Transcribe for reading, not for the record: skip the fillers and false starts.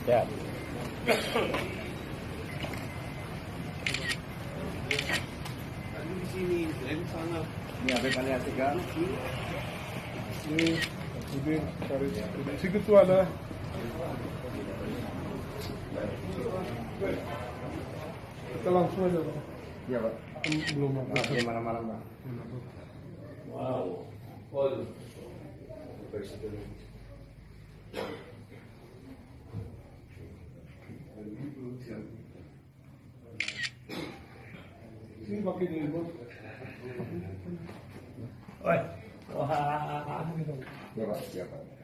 Ya. Di sini, di sana. Ini apa kalian tiga? Ini cari sedikit tuh ada. Kita langsung aja Pak. Iya Pak. Kan belum ada. Gimana malam Pak? Wow. Ini pakai di luar. Oi. Wah. Ya Pak, ya Pak.